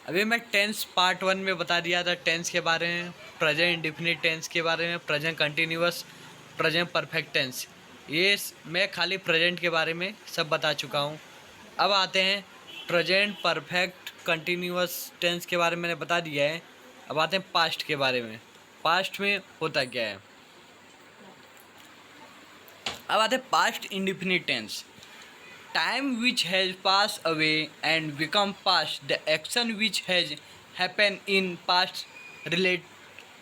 अभी मैं tense part 1 में बता दिया था टेंस के बारे में, प्रेजेंट इंडेफिनिट टेंस के बारे में, present continuous, present perfect tense. मैं खाली प्रेजेंट के बारे में सब बता चुका हूँ। अब आते हैं प्रेजेंट परफेक्ट कंटिन्यूअस टेंस के बारे में मैंने बता दिया है। अब आते हैं पास्ट के बारे में, पास्ट में होता क्या है। अब आते हैं past indefinite tense. Time which has pass away and become past, the action which has happen in past relate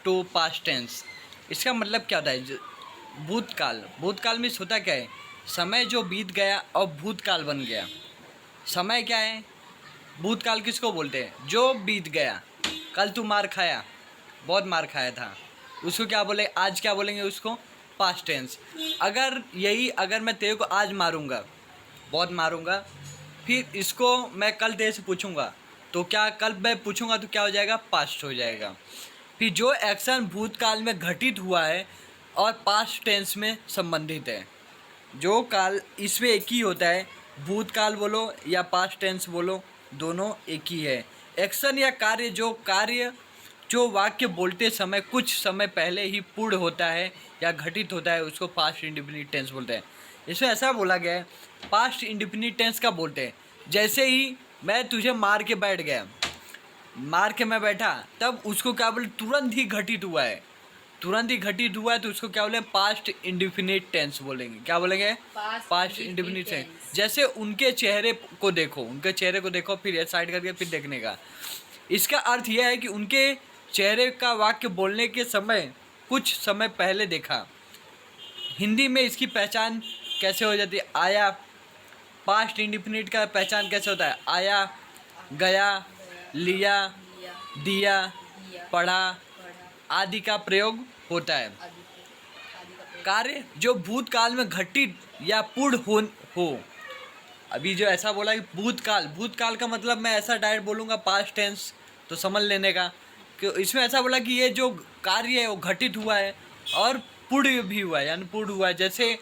to past tense. इसका मतलब क्या होता है? भूतकाल, भूतकाल में होता क्या है? समय जो बीत गया और भूतकाल बन गया। समय क्या है? भूतकाल किसको बोलते हैं? जो बीत गया। कल तू मार खाया, बहुत मार खाया था, उसको क्या बोले? आज क्या बोलेंगे उसको? Past tense. अगर मैं तेरे को आज मारूंगा, बहुत मारूंगा, फिर इसको मैं कल तेरे से पूछूंगा, तो क्या कल मैं पूछूंगा तो क्या हो जाएगा? पास्ट हो जाएगा। फिर जो एक्शन भूतकाल में घटित हुआ है और पास्ट टेंस में संबंधित है, जो काल इसमें एक ही होता है, भूतकाल बोलो या पास्ट टेंस बोलो, दोनों एक ही है। एक्शन या कार्य जो वाक्य बोलते समय कुछ समय पहले ही पूर्ण होता है या घटित होता है, उसको पास्ट इंडेफिनिट टेंस बोलते हैं। इसमें ऐसा बोला गया है, पास्ट इंडेफिनिट टेंस का बोलते हैं जैसे ही मैं तुझे मार के बैठ गया, मार के मैं बैठा, तब उसको क्या बोले? तुरंत ही घटित हुआ है, तुरंत ही घटित हुआ है, तो उसको क्या बोलेंगे? पास्ट इंडेफिनिट टेंस बोलेंगे। क्या बोलेंगे? Past indefinite tense. जैसे उनके चेहरे को देखो, उनके चेहरे को देखो, फिर साइड करके फिर देखने का। इसका अर्थ यह है कि उनके चेहरे का वाक्य बोलने के समय कुछ समय पहले देखा। हिंदी में इसकी पहचान कैसे हो जाती है? आया। पास्ट इंडेफिनिट का पहचान कैसे होता है? आया, गया, लिया, दिया, पढ़ा आदि का प्रयोग होता है। कार्य जो भूतकाल में घटित या पूर्ण हो। अभी जो ऐसा बोला कि भूतकाल, भूतकाल का मतलब मैं ऐसा डायरेक्ट बोलूँगा पास्ट टेंस, तो समझ लेने का कि इसमें ऐसा बोला कि ये जो कार्य है वो घटित हुआ है और पूर्ण भी हुआ है, यानी पूर्ण हुआ है। जैसे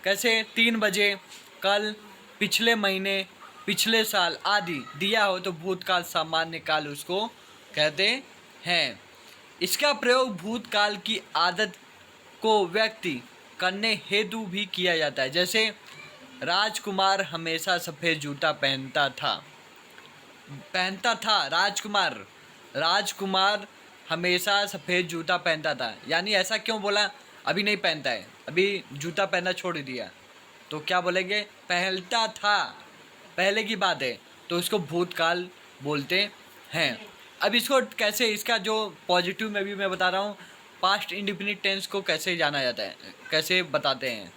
कैसे? 3 बजे, कल, पिछले महीने, पिछले साल आदि दिया हो तो भूतकाल सामान्य काल उसको कहते हैं। इसका प्रयोग भूतकाल की आदत को व्यक्त करने हेतु भी किया जाता है। जैसे राजकुमार हमेशा सफ़ेद जूता पहनता था। राजकुमार हमेशा सफ़ेद जूता पहनता था, यानी ऐसा क्यों बोला? अभी नहीं पहनता है, अभी जूता पहनना छोड़ दिया, तो क्या बोलेंगे? पहनता था, पहले की बात है, तो इसको भूतकाल बोलते हैं। अब इसको कैसे, इसका जो पॉजिटिव में भी मैं बता रहा हूँ, पास्ट इंडेफिनिट टेंस को कैसे जाना जाता है, कैसे बताते हैं।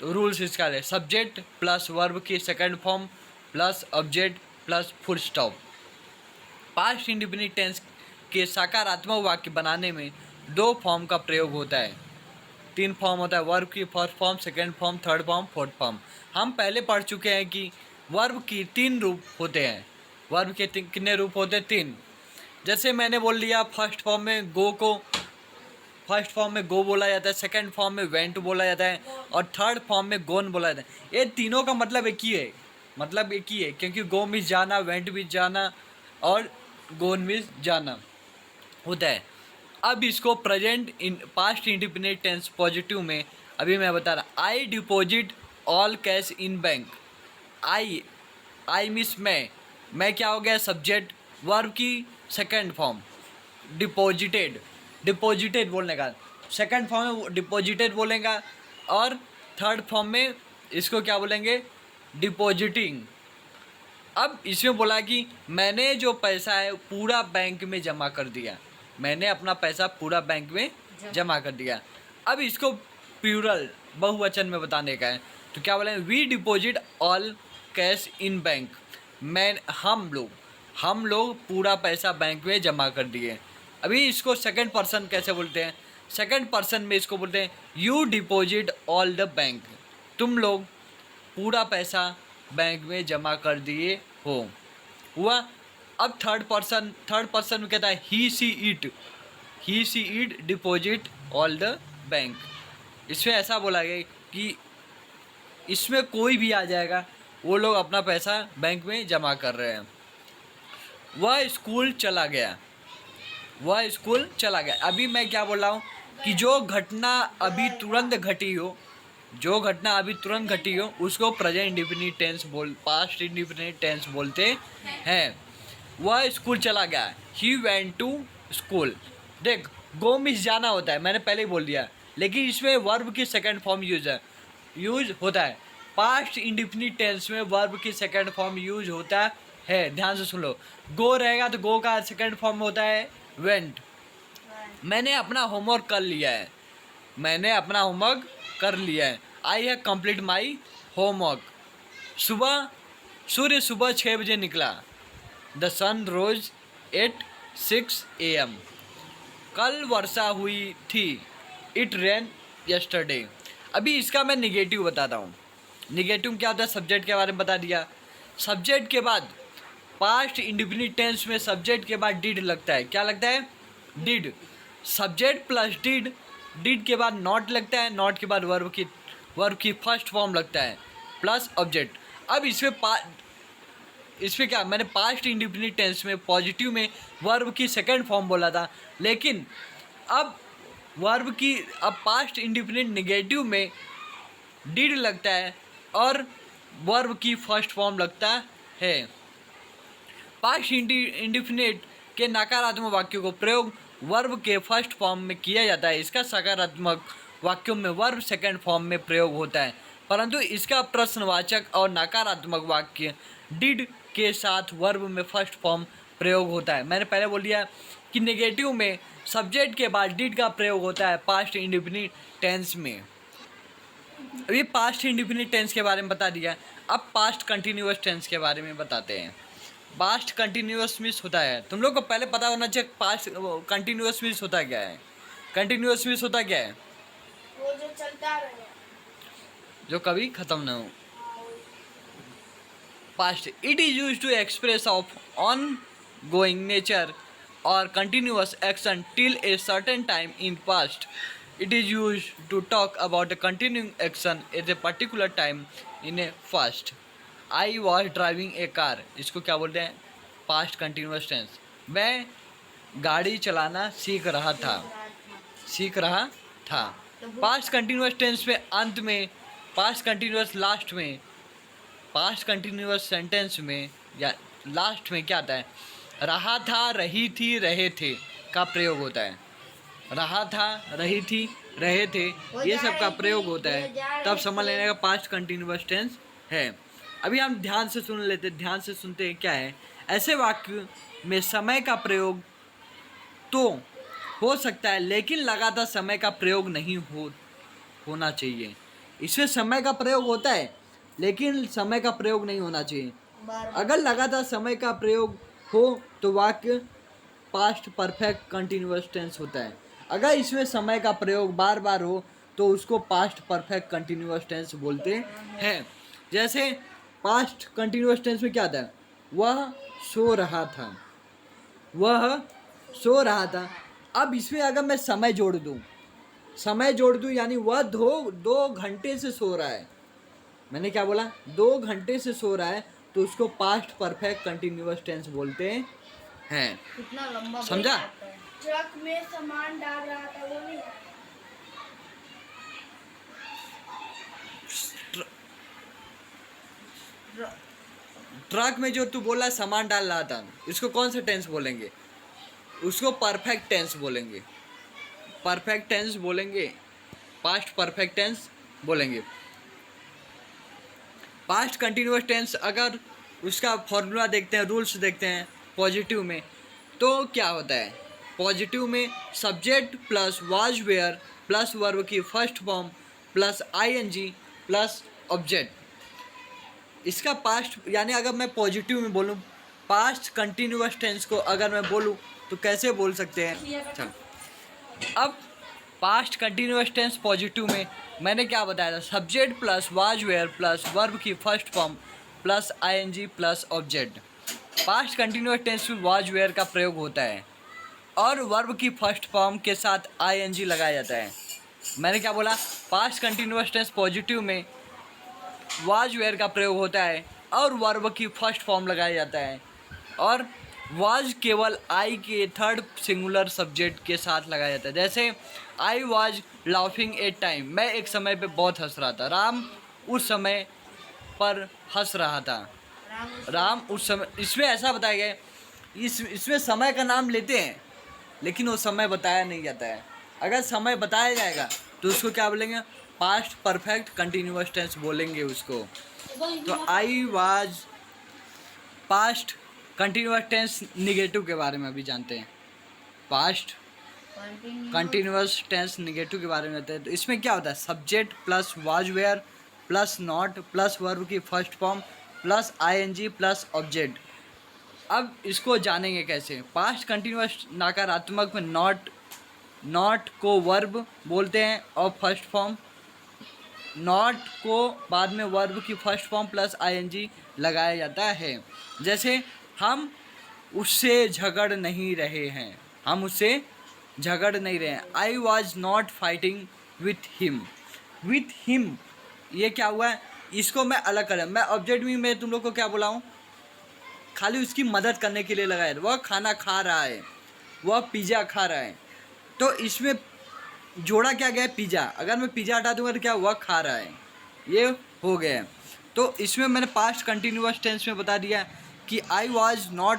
तो रूल्स इसका है, सब्जेक्ट प्लस वर्ब की second form plus object plus full stop. Past indefinite tense के सकारात्मक वाक्य बनाने में 2 फॉर्म का प्रयोग होता है। 3 फॉर्म होता है, वर्ब की first form, second form, third form, fourth form. हम पहले पढ़ चुके हैं कि वर्ब की 3 रूप होते हैं। वर्ब के कितने रूप होते हैं? 3। जैसे मैंने बोल दिया, फर्स्ट फॉर्म में गो बोला जाता है, सेकंड फॉर्म में वेंट बोला जाता है और थर्ड फॉर्म में गोन बोला जाता है। ये तीनों का मतलब एक ही है, क्योंकि गो मीन्स जाना, वेंट मीन्स जाना और गोन मीन्स जाना होता है। अब इसको present past indefinite tense positive में अभी मैं बता रहा, I deposit all cash in bank. I means मैं क्या हो गया? सब्जेक्ट। वर्ब की सेकंड फॉर्म डिपॉजिटेड बोलने का, सेकंड फॉर्म में डिपॉजिटेड बोलेगा और थर्ड फॉर्म में इसको क्या बोलेंगे? डिपॉजिटिंग। अब इसमें बोला कि मैंने जो पैसा है पूरा बैंक में जमा कर दिया, मैंने अपना पैसा पूरा बैंक में जमा कर दिया। अब इसको प्लूरल बहुवचन में बताने का है, तो क्या बोलेंगे? We deposit all cash in bank. हम लोग पूरा पैसा बैंक में जमा कर दिए। अभी इसको सेकंड पर्सन कैसे बोलते हैं? सेकंड पर्सन में इसको बोलते हैं you deposit all the bank. तुम लोग पूरा पैसा बैंक में जमा कर दिए हो, हुआ। अब थर्ड पर्सन में कहता है he see it deposit all the bank. इसमें ऐसा बोला गया कि इसमें कोई भी आ जाएगा, वो लोग अपना पैसा बैंक में जमा कर रहे हैं। वह स्कूल चला गया, वह स्कूल चला गया। अभी मैं क्या बोल रहा हूँ कि जो घटना अभी तुरंत घटी हो, जो घटना अभी तुरंत घटी हो उसको present indefinite tense past indefinite tense बोलते हैं। वह स्कूल चला गया, ही वेंट टू स्कूल। देख, गो मिस जाना होता है, मैंने पहले ही बोल दिया, लेकिन इसमें वर्ब की सेकंड फॉर्म यूज होता है। पास्ट इंडिफिनिट टेंस में वर्ब की सेकंड फॉर्म यूज होता है। ध्यान से सुन लो, गो रहेगा तो गो का सेकंड फॉर्म होता है वेंट। मैंने अपना होमवर्क कर लिया है, मैंने अपना होमवर्क कर लिया है। I have complete my homework. सूर्य सुबह 6 बजे निकला। The sun rose at 6 AM। कल वर्षा हुई थी। It rain yesterday. अभी इसका मैं निगेटिव बताता हूँ। निगेटिव क्या होता है? सब्जेक्ट के बारे में बता दिया। सब्जेक्ट के बाद पास्ट इंडिफिनिट टेंस में सब्जेक्ट के बाद डिड लगता है। क्या लगता है? Did. Subject plus did, did के बाद नॉट लगता है, नॉट के बाद वर्ब की फर्स्ट फॉर्म लगता है प्लस ऑब्जेक्ट। अब इसमें क्या, मैंने पास्ट इंडिफिनिट टेंस में पॉजिटिव में वर्ब की सेकंड फॉर्म बोला था, लेकिन अब पास्ट इंडिफिनिट नेगेटिव में डिड लगता है और वर्ब की फर्स्ट फॉर्म लगता है। पास्ट इंडिफिनिट के नकारात्मक वाक्यों को प्रयोग वर्ब के फर्स्ट फॉर्म में किया जाता है। इसका सकारात्मक वाक्यों में वर्ब सेकंड फॉर्म में प्रयोग होता है, परंतु इसका प्रश्नवाचक और नकारात्मक वाक्य डिड के साथ वर्ब में फर्स्ट फॉर्म प्रयोग होता है। मैंने पहले बोल दिया कि नेगेटिव में सब्जेक्ट के बाद डिड का प्रयोग होता है पास्ट इंडिफिनिट टेंस में। अभी पास्ट इंडिफिनिट टेंस के बारे में बता दिया, अब पास्ट कंटिन्यूअस टेंस के बारे में बताते हैं। पास्ट कंटिन्यूअस मीन्स होता है, तुम लोग को पहले पता होना चाहिए पास्ट कंटिन्यूअस मीन्स होता क्या है। कंटिन्यूअस मीन्स होता क्या है? वो जो चलता रहे, जो कभी खत्म ना हो। Past, it is used to express of ongoing nature और continuous action till a certain time in past. It is used to talk about a continuing action at a particular time in a past। I was driving a car, इसको क्या बोलते हैं? Past continuous tense. मैं गाड़ी चलाना सीख रहा था। पास्ट कंटिन्यूअस टेंस में अंत में, पास्ट कंटिन्यूअस लास्ट में, पास्ट कंटिन्यूअस सेंटेंस में या लास्ट में क्या आता है? रहा था, रही थी, रहे थे का प्रयोग होता है। रहा था, रही थी, रहे थे, ये सब का प्रयोग होता है, तब समझ लेने का पास्ट कंटिन्यूअस टेंस है। अभी हम ध्यान से सुन लेते, ध्यान से सुनते हैं क्या है। ऐसे वाक्य में समय का प्रयोग तो हो सकता है, लेकिन लगातार समय का प्रयोग नहीं होना चाहिए। इसमें समय का प्रयोग होता है, लेकिन समय का प्रयोग नहीं होना चाहिए। अगर लगातार समय का प्रयोग हो तो वाक्य पास्ट परफेक्ट कंटिन्यूअस टेंस होता है। अगर इसमें समय का प्रयोग बार बार हो तो उसको पास्ट परफेक्ट कंटिन्यूअस टेंस बोलते हैं। जैसे पास्ट कंटिन्यूअस टेंस में क्या आता है? वह सो रहा था, वह सो रहा था। अब इसमें अगर मैं समय जोड़ दूँ यानी वह 2 घंटे से सो रहा है। मैंने क्या बोला? 2 घंटे से सो रहा है, तो उसको पास्ट परफेक्ट कंटिन्यूअस टेंस बोलते हैं। कितना लंबा समझा? ट्रक में सामान डाल रहा था, वो नहीं ट्रक में जो तू बोला सामान डाल रहा था, इसको कौन सा टेंस बोलेंगे? उसको परफेक्ट टेंस बोलेंगे। परफेक्ट टेंस बोलेंगे, पास्ट परफेक्ट टेंस बोलेंगे। पास्ट कंटिन्यूअस टेंस अगर उसका फॉर्मूला देखते हैं, रूल्स देखते हैं पॉजिटिव में, तो क्या होता है? पॉजिटिव में subject plus was were plus verb की first form plus ING plus object. इसका पास्ट यानी अगर मैं पॉजिटिव में बोलूँ, पास्ट कंटिन्यूअस टेंस को अगर मैं बोलूँ तो कैसे बोल सकते हैं? चल, अब पास्ट कंटिन्यूअस टेंस पॉजिटिव में मैंने क्या बताया था? Subject plus was were plus verb की first form plus ING plus object. Past continuous tense में वाज वेयर का प्रयोग होता है और वर्ब की फर्स्ट फॉर्म के साथ आईएनजी लगाया जाता है। मैंने क्या बोला? पास्ट कंटिन्यूअस टेंस पॉजिटिव में वाज वेयर का प्रयोग होता है और वर्ब की फर्स्ट फॉर्म लगाया जाता है, और वाज केवल आई के थर्ड सिंगुलर सब्जेक्ट के साथ लगाया जाता है। जैसे I was laughing A time, मैं एक समय पे बहुत हंस रहा था। राम उस समय पर हंस रहा था। राम उस समय, इसमें ऐसा बताया गया है, इसमें समय का नाम लेते हैं लेकिन वो समय बताया नहीं जाता है। अगर समय बताया जाएगा तो उसको क्या बोलेंगे, पास्ट परफेक्ट कंटिन्यूअस टेंस बोलेंगे उसको। तो I was past continuous tense negative के बारे में अभी जानते हैं। पास्ट कंटिन्यूअस टेंस निगेटिव के बारे में जानते हैं। तो इसमें क्या होता है, subject plus was were plus not plus verb की first form plus ING plus object. अब इसको जानेंगे कैसे। पास्ट कंटिन्यूअस नकारात्मक में नॉट को वर्ब बोलते हैं और फर्स्ट फॉर्म, नॉट को बाद में वर्ब की फर्स्ट फॉर्म प्लस आईएनजी लगाया जाता है। जैसे हम उससे झगड़ नहीं रहे हैं, हम उससे झगड़ नहीं रहे हैं। आई was not fighting with him, ये क्या हुआ है, इसको मैं अलग करें। मैं ऑब्जेक्ट भी मैं तुम लोग को क्या बुलाऊं, खाली उसकी मदद करने के लिए लगाया। वह खाना खा रहा है, वह पिज़्ज़ा खा रहा है। तो इसमें जोड़ा क्या गया है, पिज़्ज़ा। अगर मैं पिज़्ज़ा हटा दूंगा तो क्या, वह खा रहा है, ये हो गया। तो इसमें मैंने पास्ट कंटिन्यूअस टेंस में बता दिया कि I was not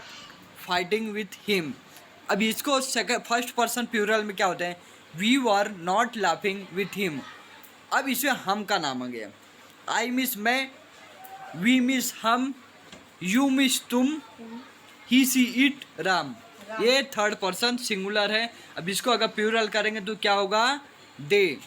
fighting with him. अब इसको फर्स्ट पर्सन प्लूरल में क्या होता है, we were not laughing with him. अब इसमें हम का नाम आ गया। आई मिस मैं, वी मिस हम, यू मिस तुम, ही सी इट राम। ये थर्ड पर्सन सिंगुलर है। अब इसको अगर प्लूरल करेंगे तो क्या होगा, दे।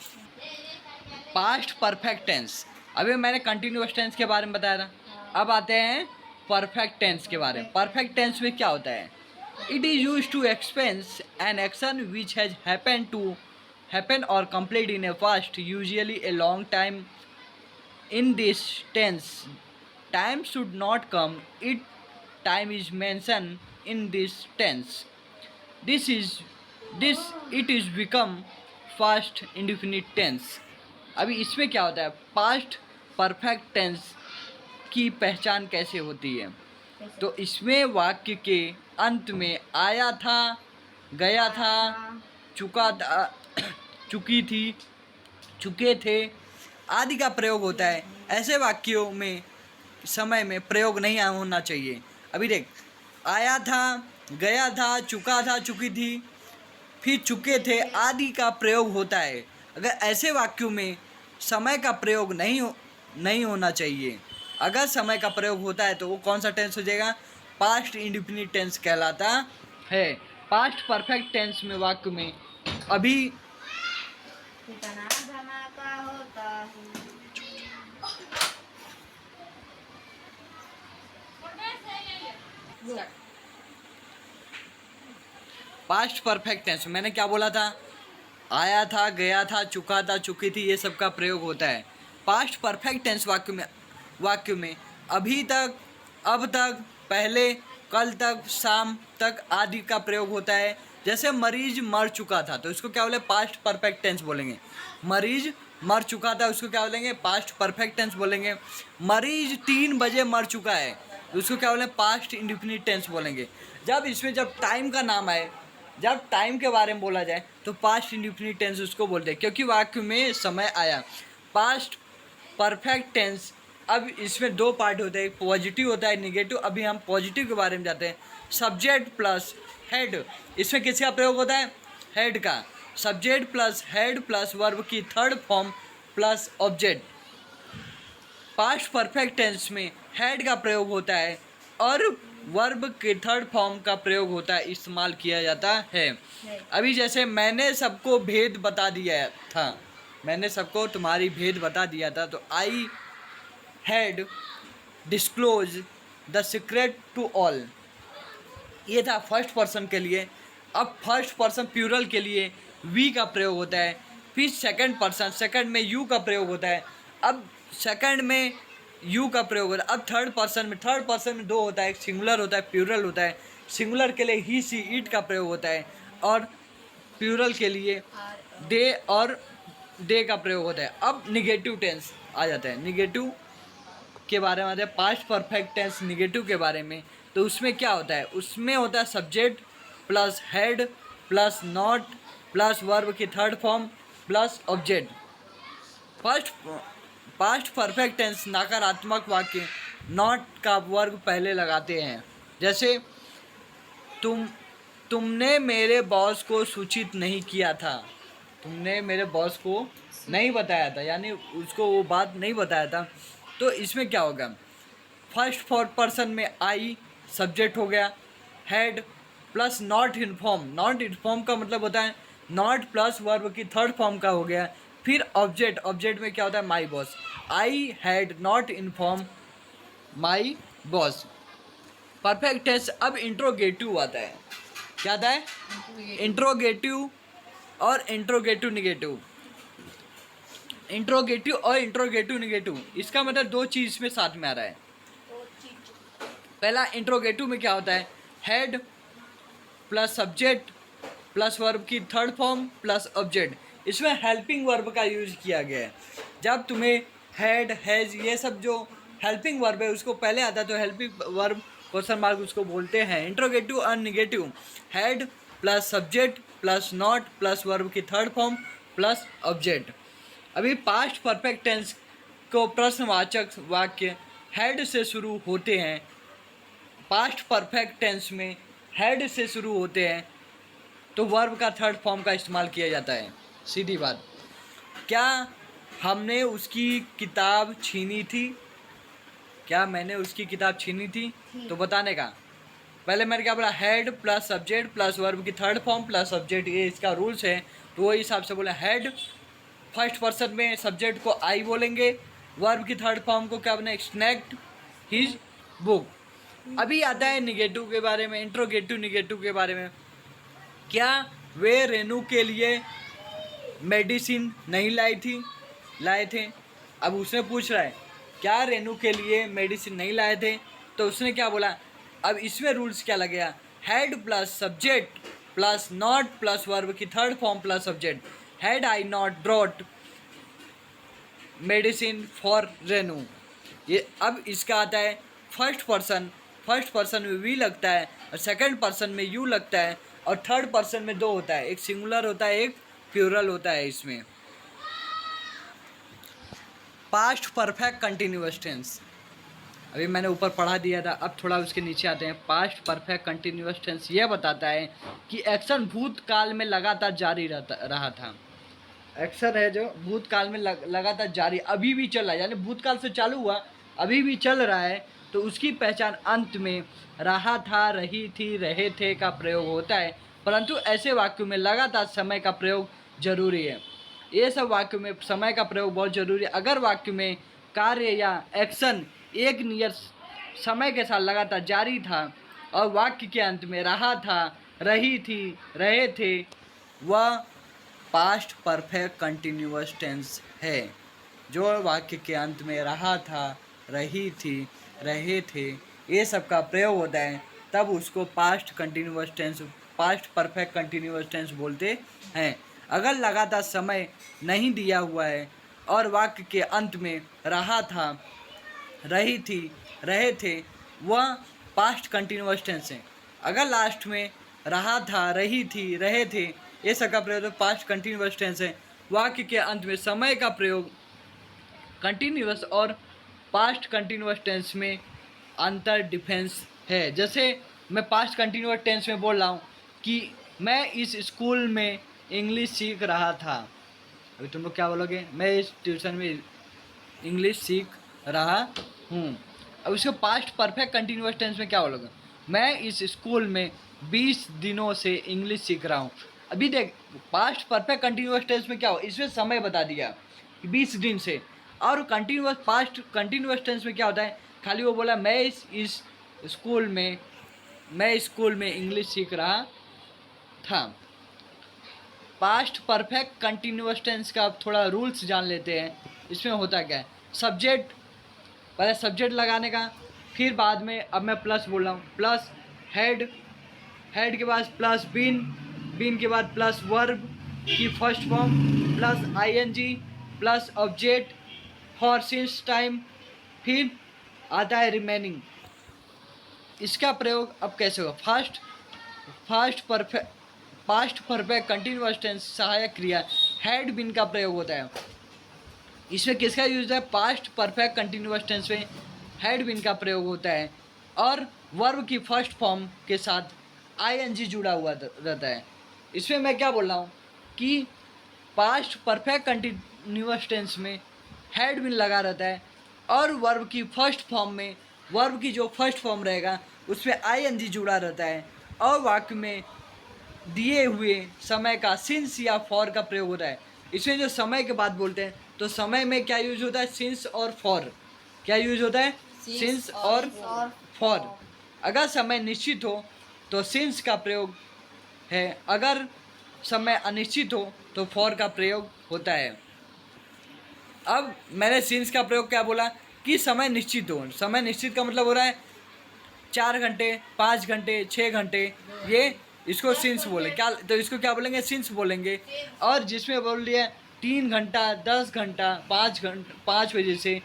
पास्ट परफेक्ट टेंस, अभी मैंने कंटिन्यूअस टेंस के बारे में बताया था। अब आते हैं परफेक्ट टेंस के बारे में। परफेक्ट टेंस में क्या होता है, it is use to expense an action which has happen और complete in a past usually a long time. In this tense, time should not come. Time is mentioned in this tense. It is become past indefinite tense. अभी इसमें क्या होता है, past perfect tense की पहचान कैसे होती है। तो इसमें वाक्य के अंत में आया था, गया था, चुका था, चुकी थी, चुके थे आदि का प्रयोग होता है। ऐसे वाक्यों में समय में प्रयोग नहीं होना चाहिए। अभी देख, आया था, गया था, चुका था, चुकी थी, फिर चुके थे आदि का प्रयोग होता है। अगर ऐसे वाक्यों में समय का प्रयोग नहीं होना चाहिए। अगर समय का प्रयोग होता है तो वो कौन सा टेंस हो जाएगा, पास्ट इंडेफिनिट टेंस कहलाता है। पास्ट परफेक्ट टेंस में वाक्य में अभी कितना धमाका होता है। पास्ट परफेक्ट टेंस मैंने क्या बोला था, आया था, गया था, चुका था, चुकी थी, ये सब का प्रयोग होता है। पास्ट परफेक्ट टेंस वाक्य में अभी तक, अब तक, पहले, कल तक, शाम तक आदि का प्रयोग होता है। जैसे मरीज मर चुका था तो इसको क्या बोले, पास्ट परफेक्ट टेंस बोलेंगे। मरीज मर चुका था उसको क्या बोलेंगे, पास्ट परफेक्ट टेंस बोलेंगे। मरीज 3 बजे मर चुका है तो उसको क्या बोलेंगे, पास्ट इंडेफिनिट टेंस बोलेंगे। जब टाइम का नाम आए, जब टाइम के बारे में बोला जाए तो पास्ट इंडेफिनिट टेंस उसको बोलते हैं, क्योंकि वाक्य में समय आया। पास्ट परफेक्ट टेंस, अब इसमें 2 पार्ट होते हैं, पॉजिटिव होता है, निगेटिव। अभी हम पॉजिटिव के बारे में जाते हैं। सब्जेक्ट प्लस हेड, इसमें किसका प्रयोग होता है, हेड का। Subject plus had plus verb की third form plus object. Past perfect tense में हेड का प्रयोग होता है और वर्ब के थर्ड फॉर्म का प्रयोग होता है, इस्तेमाल किया जाता है। अभी जैसे मैंने सबको भेद बता दिया था, मैंने सबको तुम्हारी भेद बता दिया था, तो I had disclose the secret to all, ये था फर्स्ट पर्सन के लिए। अब फर्स्ट पर्सन प्लूरल के लिए वी का प्रयोग होता है। फिर सेकंड पर्सन, सेकंड में यू का प्रयोग होता है। अब सेकंड में यू का प्रयोग होता है। अब थर्ड पर्सन में 2 होता है, एक सिंगुलर होता है, प्लूरल होता है। सिंगुलर के लिए ही सी इट का प्रयोग होता है और प्लूरल के लिए दे और दे का प्रयोग होता है। अब निगेटिव टेंस आ जाता है। निगेटिव के बारे में आते हैं, पास्ट परफेक्ट टेंस निगेटिव के बारे में। तो उसमें क्या होता है, उसमें होता है subject plus had plus not plus verb की third form plus object. First past perfect tense नकारात्मक वाक्य नॉट का वर्ग पहले लगाते हैं। जैसे तुमने मेरे बॉस को सूचित नहीं किया था, तुमने मेरे बॉस को नहीं बताया था, यानी उसको वो बात नहीं बताया था। तो इसमें क्या होगा, फर्स्ट फॉर पर्सन में आई सब्जेक्ट हो गया, head plus not inform, not inform का मतलब होता है नॉट प्लस वर्ब की थर्ड फॉर्म का हो गया, फिर ऑब्जेक्ट, ऑब्जेक्ट में क्या होता है my boss, I had not inform my boss. Perfect tense अब इंट्रोगेटिव आता है। क्या आता है, इंट्रोगेटिव और इंट्रोगेटिव निगेटिव। इंट्रोगेटिव और इंट्रोगेटिव निगेटिव, इसका मतलब दो चीज़ इसमें साथ में आ रहा है। पहला इंट्रोगेटिव में क्या होता है, head plus subject plus verb की थर्ड फॉर्म प्लस ऑब्जेक्ट। इसमें हेल्पिंग वर्ब का यूज किया गया है। जब तुम्हें हेड हैज ये सब जो हेल्पिंग वर्ब है उसको पहले आता है तो हेल्पिंग वर्ब क्वेश्चन मार्क उसको बोलते हैं। इंट्रोगेटिव और negative, head plus subject plus not plus verb की थर्ड फॉर्म प्लस ऑब्जेक्ट। अभी पास्ट परफेक्ट टेंस को प्रश्नवाचक वाक्य हेड से शुरू होते हैं। पास्ट परफेक्ट टेंस में हेड से शुरू होते हैं तो वर्ब का थर्ड फॉर्म का इस्तेमाल किया जाता है। सीधी बात, क्या हमने उसकी किताब छीनी थी, क्या मैंने उसकी किताब छीनी थी, तो बताने का पहले मैंने क्या बोला, head plus subject plus verb की थर्ड फॉर्म प्लस सब्जेक्ट, ये इसका रूल्स है। तो वही हिसाब से बोला, हेड फर्स्ट पर्सन में सब्जेक्ट को आई बोलेंगे, वर्ब की थर्ड फॉर्म को क्या बने, स्नैक्ड हिज बुक। अभी आता है निगेटिव के बारे में, इंट्रोगेटिव निगेटिव के बारे में। क्या वे रेनू के लिए मेडिसिन नहीं लाए थे। अब उसने पूछ रहा है क्या रेनू के लिए मेडिसिन नहीं लाए थे, तो उसने क्या बोला, अब इसमें रूल्स क्या लगेगा, had plus subject plus not plus verb की third form plus subject, had I not brought medicine for Renu. ये अब इसका आता है फर्स्ट पर्सन में वी लगता है और सेकंड पर्सन में यू लगता है और थर्ड पर्सन में दो होता है, एक सिंगुलर होता है एक प्लूरल होता है। इसमें पास्ट परफेक्ट कंटिन्यूअस टेंस अभी मैंने ऊपर पढ़ा दिया था, अब थोड़ा उसके नीचे आते हैं। पास्ट परफेक्ट कंटिन्यूअस टेंस ये बताता है कि एक्शन भूतकाल में लगातार जारी रहा था। एक्शन है जो भूतकाल में लगातार जारी अभी भी चल रहा है, यानी भूतकाल से चालू हुआ अभी भी चल रहा है, तो उसकी पहचान अंत में रहा था, रही थी, रहे थे का प्रयोग होता है। परंतु ऐसे वाक्यों में लगातार समय का प्रयोग जरूरी है। ये सब वाक्यों में समय का प्रयोग बहुत जरूरी है। अगर वाक्य में कार्य या एक्शन एक नियत समय के साथ लगातार जारी था और वाक्य के अंत में रहा था, रही थी, रहे थे, वह पास्ट परफेक्ट कंटिन्यूअस टेंस है। जो वाक्य के अंत में रहा था, रही थी, रहे थे, ये सब का प्रयोग होता है, तब उसको past continuous tense, past perfect continuous tense बोलते हैं। अगर लगातार समय नहीं दिया हुआ है और वाक्य के अंत में रहा था, रही थी, रहे थे, वह पास्ट कंटिन्यूअस टेंस है। अगर लास्ट में रहा था, रही थी, रहे थे, ये सब का प्रयोग पास्ट कंटिन्यूअस टेंस है। वाक्य के अंत में समय का प्रयोग कंटिन्यूअस और पास्ट कंटिन्यूअस टेंस में अंतर डिफरेंस है। जैसे मैं पास्ट कंटिन्यूअस टेंस में बोल रहा हूँ कि मैं इस स्कूल में इंग्लिश सीख रहा था। अभी तुम लोग क्या बोलोगे, मैं इस ट्यूशन में इंग्लिश सीख रहा हूँ। अब उसको पास्ट परफेक्ट कंटिन्यूअस टेंस में क्या बोलोगे, मैं इस स्कूल में 20 दिनों से इंग्लिश सीख रहा हूँ। अभी देख, पास्ट परफेक्ट कंटिन्यूअस टेंस में क्या हो, इसमें समय बता दिया कि 20 दिन से। और कंटिन्यूअस पास्ट कंटिन्यूअस टेंस में क्या होता है, खाली वो बोला मैं इस स्कूल में इंग्लिश सीख रहा था। पास्ट परफेक्ट कंटिन्यूअस टेंस का थोड़ा रूल्स जान लेते हैं। इसमें होता क्या है, सब्जेक्ट, पहले सब्जेक्ट लगाने का, फिर बाद में अब मैं प्लस बोल रहा हूँ, प्लस हेड, हेड के बाद प्लस बीन, बीन के बाद प्लस वर्ब की first form plus ING plus object for since time, फिर आता है रिमेनिंग। इसका प्रयोग अब कैसे होगा? पास्ट परफेक्ट कंटिन्यूअस टेंस सहायक क्रिया हैड बीन का प्रयोग होता है। इसमें किसका यूज है? पास्ट परफेक्ट कंटिन्यूअस टेंस में हैड बीन का प्रयोग होता है और वर्ब की फर्स्ट फॉर्म के साथ आईएनजी जुड़ा हुआ रहता है। इसमें मैं क्या बोल रहा हूँ कि पास्ट परफेक्ट कंटिन्यूअस टेंस में हैड बीन लगा रहता है और वर्ब की फर्स्ट फॉर्म में वर्ब की जो फर्स्ट फॉर्म रहेगा उसमें आईएनजी जुड़ा रहता है और वाक्य में दिए हुए समय का सिंस या फॉर का प्रयोग होता है। इसमें जो समय के बाद बोलते हैं तो समय में क्या यूज होता है? सिंस और फॉर। क्या यूज होता है? सिंस और फॉर। अगर समय निश्चित हो तो सिंस का प्रयोग है, अगर समय अनिश्चित हो तो फॉर का प्रयोग होता है। अब मैंने सिंस का प्रयोग क्या बोला कि समय निश्चित हो। समय निश्चित का मतलब हो रहा है 4 घंटे, 5 घंटे, 6 घंटे, ये इसको सिंस बोले क्या, तो इसको क्या बोलेंगे? सिंस बोलेंगे। और जिसमें बोल दिया 3 घंटा, 10 घंटा, 5 बजे से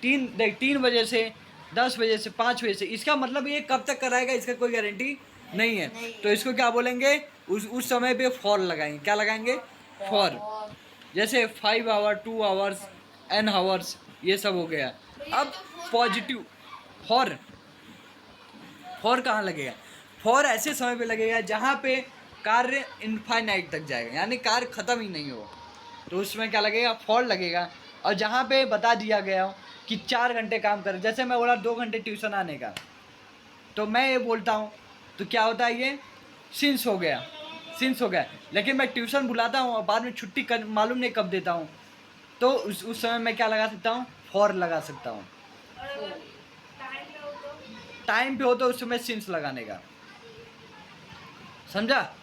3 बजे से 10 बजे से 5 बजे से, इसका मतलब ये कब तक कराएगा इसका कोई गारंटी नहीं है। तो इसको क्या बोलेंगे? उस समय पे फॉर लगाएंगे। क्या लगाएंगे? फॉर। जैसे 5 आवर, 2 आवर्स, n आवर्स, ये सब हो गया। अब पॉजिटिव फॉर कहाँ लगेगा? फॉर ऐसे समय पे लगेगा जहाँ पे कार्य इनफाइनाइट तक जाएगा, यानी कार्य ख़त्म ही नहीं हो, तो उसमें क्या लगेगा? फॉर लगेगा। और जहाँ पे बता दिया गया हो कि 4 घंटे काम कर, जैसे मैं बोला 2 घंटे ट्यूशन आने का, तो मैं ये बोलता हूँ तो क्या होता है? ये सिंस हो गया। लेकिन मैं ट्यूशन बुलाता हूँ और बाद में छुट्टी मालूम नहीं कब देता हूँ, तो उस समय मैं क्या लगा सकता हूँ? फॉर लगा सकता हूँ। टाइम पे हो तो उस समय सिंस लगाने का, समझा?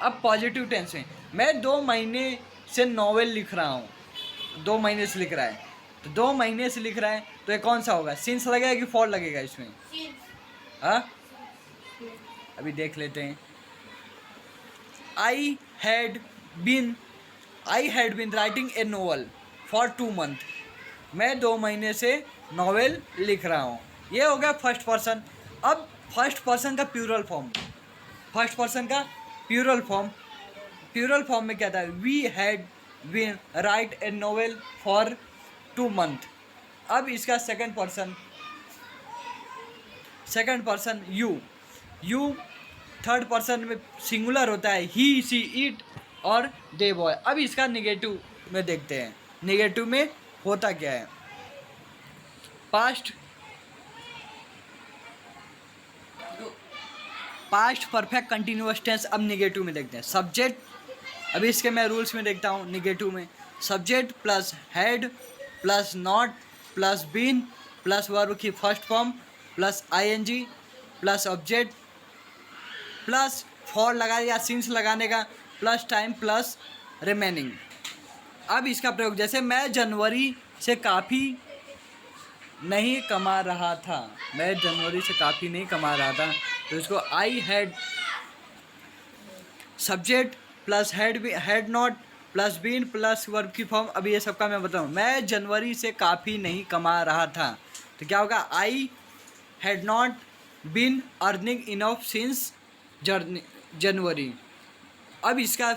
अब पॉजिटिव टेंस में मैं 2 महीने से नॉवेल लिख रहा हूँ, 2 महीने से लिख रहा है, तो 2 महीने से लिख रहा है तो ये कौन सा होगा? सिंस लगेगा कि फॉर लगेगा इसमें? हाँ, अभी देख लेते हैं। I had been writing a novel for 2 month. मैं 2 महीने से नॉवेल लिख रहा हूँ, ये हो गया फर्स्ट पर्सन। अब फर्स्ट पर्सन का प्लूरल फॉर्म में क्या था? We had been write a novel for 2 month. अब इसका second person you third person में सिंगुलर होता है, ही, सी, इट और दे, बॉय। अब इसका निगेटिव में देखते हैं, निगेटिव में होता क्या है। पास्ट परफेक्ट कंटिन्यूअस टेंस अब निगेटिव में देखते हैं। सब्जेक्ट, अभी इसके मैं रूल्स में देखता हूँ निगेटिव में। Subject plus had plus not plus been plus verb की first form plus ING plus object plus for लगा या सिंस लगाने का प्लस टाइम प्लस रिमेनिंग। अब इसका प्रयोग, जैसे मैं जनवरी से काफ़ी नहीं कमा रहा था, तो इसको I had, subject plus had not plus been plus verb की फॉर्म। अभी ये सबका मैं बताऊँ, मैं जनवरी से काफ़ी नहीं कमा रहा था, तो क्या होगा? I had not been earning enough since January. अब इसका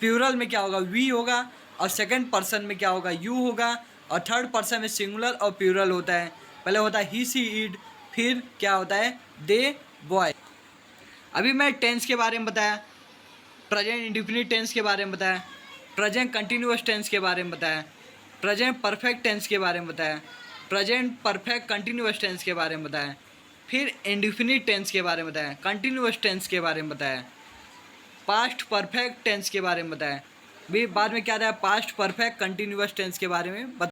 प्लूरल में क्या होगा? वी होगा, और सेकंड पर्सन में क्या होगा? यू होगा, और थर्ड पर्सन में सिंगुलर और प्लूरल होता है। पहले होता है ही, सी, इट, फिर क्या होता है? दे, बॉय। अभी मैं टेंस के बारे में बताया, प्रेजेंट इंडेफिनिट टेंस के बारे में बताया, प्रेजेंट कंटिन्यूअस टेंस के बारे में बताया, प्रेजेंट परफेक्ट टेंस के बारे में बताया, प्रेजेंट परफेक्ट कंटिन्यूअस टेंस के बारे में बताया, फिर इंडेफिनिट टेंस के बारे में बताया, कंटिन्यूअस टेंस के बारे में बताया, पास्ट परफेक्ट टेंस के बारे में बताया, भी बाद में क्या रहा? पास्ट परफेक्ट कंटिन्यूअस टेंस के बारे में बताया।